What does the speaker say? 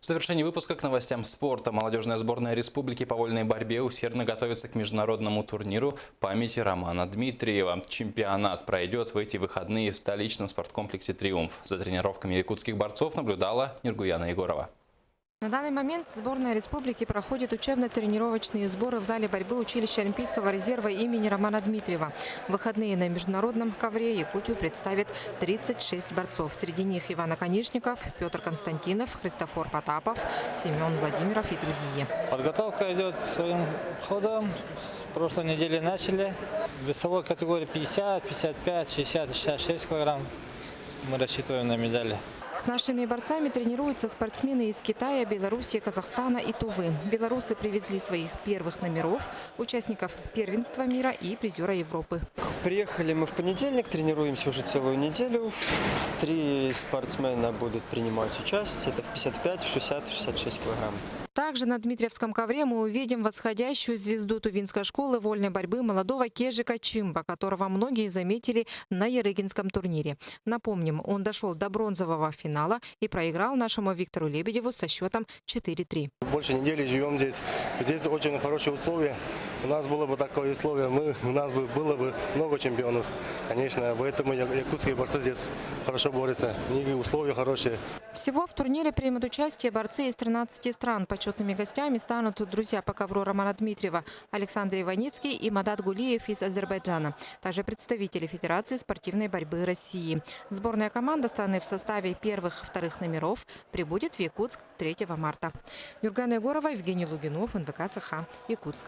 В завершении выпуска к новостям спорта. Молодежная сборная республики по вольной борьбе усердно готовится к международному турниру памяти Романа Дмитриева. Чемпионат пройдет в эти выходные в столичном спорткомплексе «Триумф». За тренировками якутских борцов наблюдала Нургуяна Егорова. На данный момент сборная республики проходит учебно-тренировочные сборы в зале борьбы училища Олимпийского резерва имени Романа Дмитриева. В выходные на международном ковре Якутию представит 36 борцов. Среди них Иван Оконечников, Петр Константинов, Христофор Потапов, Семен Владимиров и другие. Подготовка идет своим ходом. С прошлой недели начали. В весовой категории 50, 55, 60, 66 килограмм. Мы рассчитываем на медали. С нашими борцами тренируются спортсмены из Китая, Белоруссии, Казахстана и Тувы. Белорусы привезли своих первых номеров, участников первенства мира и призера Европы. Приехали мы в понедельник, тренируемся уже целую неделю. 3 спортсмена будут принимать участие. Это в 55, в 60, в 66 килограмм. Также на Дмитриевском ковре мы увидим восходящую звезду Тувинской школы вольной борьбы молодого Кежика Чимба, которого многие заметили на Ярыгинском турнире. Напомним, он дошел до бронзового финала и проиграл нашему Виктору Лебедеву со счетом 4-3. Больше недели живем здесь. Здесь очень хорошие условия. У нас было бы такое условие, у нас было бы много чемпионов. Конечно, поэтому якутские борцы здесь хорошо борются. У них условия хорошие. Всего в турнире примут участие борцы из 13 стран. Почетными гостями станут друзья по ковру Романа Дмитриева Александр Иваницкий и Мадат Гулиев из Азербайджана. Также представители Федерации спортивной борьбы России. Сборная команда страны в составе первых-вторых номеров прибудет в Якутск 3 марта. Нургуяна Егорова, Евгений Лугинов, НВК СХ, Якутск.